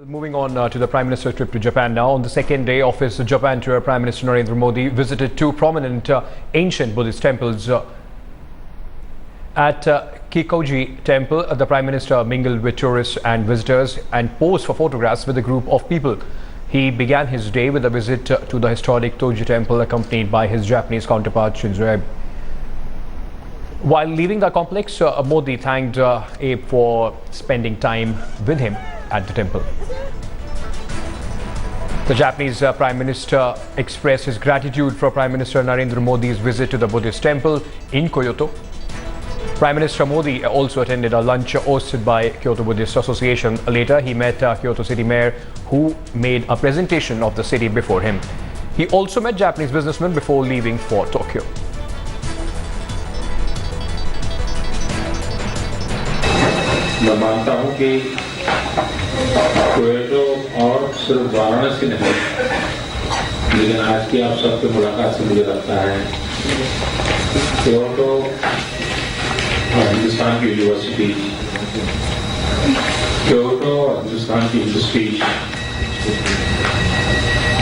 Moving on to the Prime Minister's trip to Japan now. On the second day of his Japan tour, Prime Minister Narendra Modi visited two prominent ancient Buddhist temples. At Kinkaku-ji temple, the Prime Minister mingled with tourists and visitors and posed for photographs with a group of people. He began his day with a visit to the historic Toji temple, accompanied by his Japanese counterpart Shinzo Abe. While leaving the complex, Modi thanked Abe for spending time with him at the temple. The Japanese Prime Minister expressed his gratitude for Prime Minister Narendra Modi's visit to the Buddhist temple in Kyoto. Prime Minister Modi also attended a lunch hosted by Kyoto Buddhist Association. Later, he met Kyoto City Mayor, who made a presentation of the city before him. He also met Japanese businessmen before leaving for Tokyo. मैं मानता हूं कि Kyoto और सिर्फ वाराणसी नहीं, लेकिन आज की आप सबके मुलाकात से मुझे लगता है क्योटो और हिंदुस्तान की यूनिवर्सिटी, क्योटो और हिंदुस्तान की इंडस्ट्री,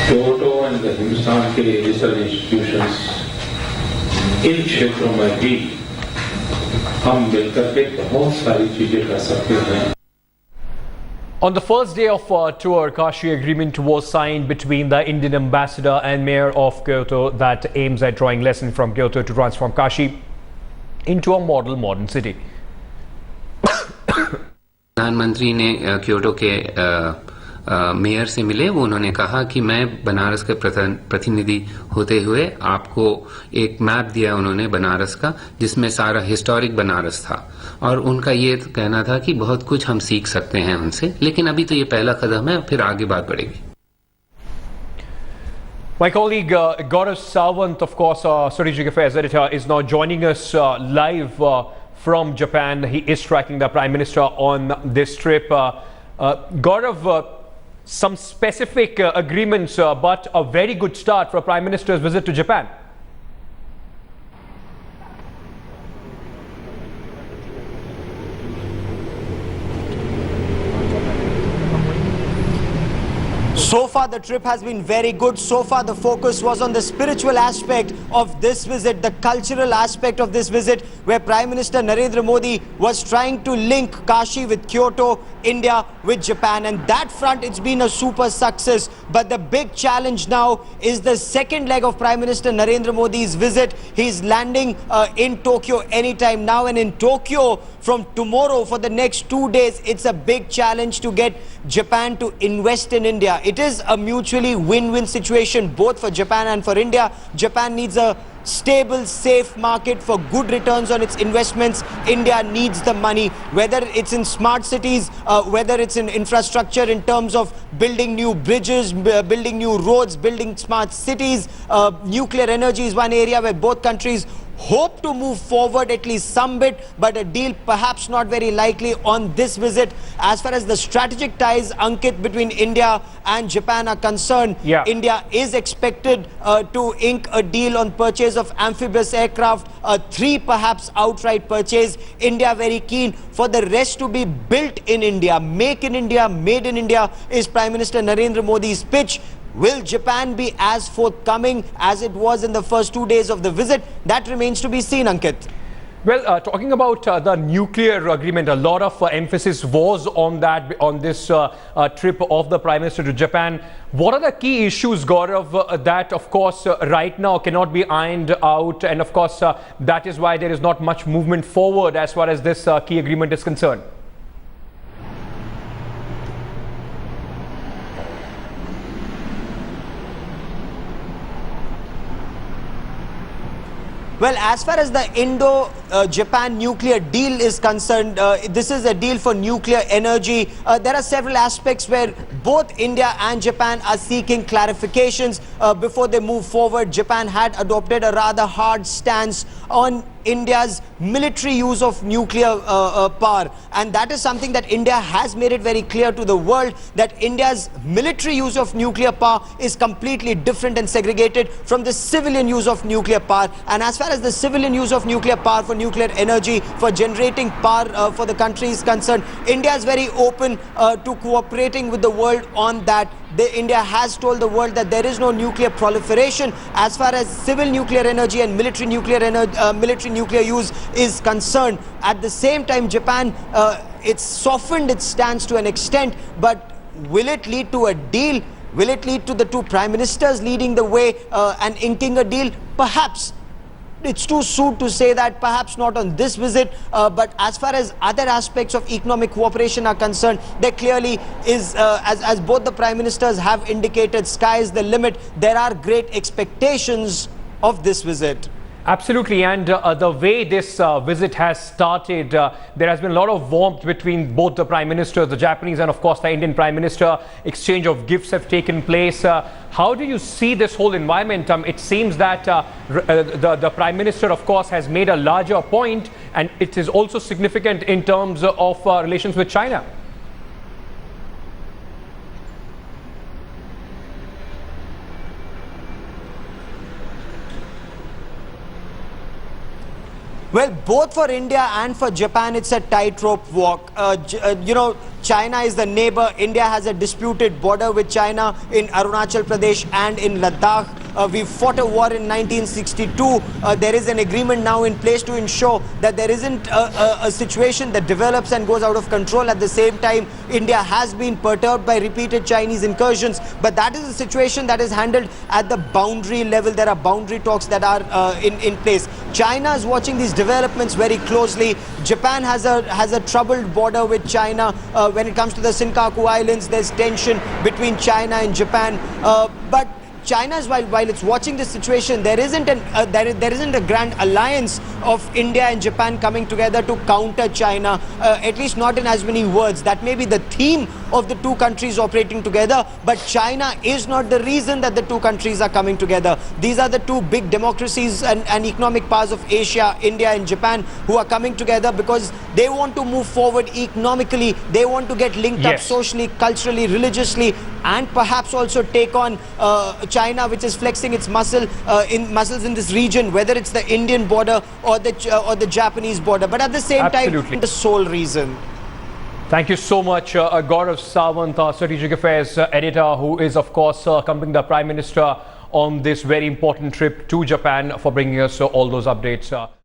क्योटो एंड हिंदुस्तान के रिसर्च इंस्टीट्यूशंस, इन क्षेत्रों में भी हम मिलकर के बहुत सारी चीजें कर सकते हैं. On the first day of tour, Kashi agreement was signed between the Indian ambassador and mayor of Kyoto that aims at drawing lessons from Kyoto to transform Kashi into a model modern city. प्रधानमंत्री ने Kyoto के mayor से मिले. वो उन्होंने कहा कि मैं बनारस के प्रतिनिधि होते हुए आपको एक मैप दिया उन्होंने बनारस का, जिसमें सारा हिस्टोरिक बनारस था, और उनका ये कहना था कि बहुत कुछ हम सीख सकते हैं उनसे, लेकिन अभी तो ये पहला कदम है, फिर आगे बात बढ़ेगी. My colleague Gaurav Sawant, of course, Strategic Affairs editor, is now joining us live from Japan. He is tracking the Prime Minister on this trip. Gaurav, some specific agreements, but a very good start for a Prime Minister's visit to Japan. So far the trip has been very good. So far the focus was on the spiritual aspect of this visit, the cultural aspect of this visit, where Prime Minister Narendra Modi was trying to link Kashi with Kyoto, India with Japan, and that front it's been a super success. But the big challenge now is the second leg of Prime Minister Narendra Modi's visit. He's landing in Tokyo anytime now, and in Tokyo from tomorrow for the next 2 days, it's a big challenge to get Japan to invest in India. It is a mutually win-win situation both for Japan and for India. Japan needs a stable, safe market for good returns on its investments. India needs the money, whether it's in smart cities, whether it's in infrastructure in terms of building new bridges, building new roads, building smart cities. Nuclear energy is one area where both countries hope to move forward at least some bit, but a deal perhaps not very likely on this visit. As far as the strategic ties, Ankit, between India and Japan are concerned, India is expected to ink a deal on purchase of amphibious aircraft, 3 perhaps outright purchase. India very keen for the rest to be built in India. Make in India, made in India is Prime Minister Narendra Modi's pitch. Will Japan be as forthcoming as it was in the first 2 days of the visit? That remains to be seen, Ankit. Well, talking about the nuclear agreement, a lot of emphasis was on that on this trip of the Prime Minister to Japan. What are the key issues, Gaurav, that of course right now cannot be ironed out, and of course that is why there is not much movement forward as far as this key agreement is concerned? Well, as far as the Indo-Japan nuclear deal is concerned, this is a deal for nuclear energy. There are several aspects where both India and Japan are seeking clarifications before they move forward. Japan had adopted a rather hard stance on India's military use of nuclear power. And that is something that India has made it very clear to the world, that India's military use of nuclear power is completely different and segregated from the civilian use of nuclear power. And as far as the civilian use of nuclear power for nuclear energy, for generating power for the country is concerned, India is very open to cooperating with the world on that. India has told the world that there is no nuclear proliferation as far as civil nuclear energy and military nuclear use is concerned. At the same time, Japan, it's softened its stance to an extent, but will it lead to a deal? Will it lead to the two prime ministers leading the way and inking a deal? Perhaps. It's too soon to say that, perhaps not on this visit, but as far as other aspects of economic cooperation are concerned, there clearly is, as both the prime ministers have indicated, sky is the limit. There are great expectations of this visit. Absolutely, and the way this visit has started, there has been a lot of warmth between both the prime ministers, the Japanese and of course the Indian prime minister. Exchange of gifts have taken place. How do you see this whole environment? It seems that the prime minister of course has made a larger point, and it is also significant in terms of relations with China. Well, both for India and for Japan, it's a tightrope walk. You know, China is the neighbor. India has a disputed border with China in Arunachal Pradesh and in Ladakh. We fought a war in 1962. There is an agreement now in place to ensure that there isn't a situation that develops and goes out of control. At the same time, India has been perturbed by repeated Chinese incursions, but that is a situation that is handled at the boundary level. There are boundary talks that are in place. China is watching these developments very closely. Japan has a troubled border with China. When it comes to the Kinkaku Islands, there's tension between China and Japan. But China, while it's watching this situation, there isn't a grand alliance of India and Japan coming together to counter China, at least not in as many words. That may be the theme of the two countries operating together, but China is not the reason that the two countries are coming together. These are the two big democracies and economic powers of Asia, India and Japan, who are coming together because they want to move forward economically. They want to get linked up socially, culturally, religiously, and perhaps also take on China, which is flexing its muscles in this region, whether it's the Indian border or the Japanese border. But at the same time, the sole reason. Thank you so much, Gaurav Sawant, Strategic Affairs Editor, who is of course accompanying the Prime Minister on this very important trip to Japan, for bringing us all those updates.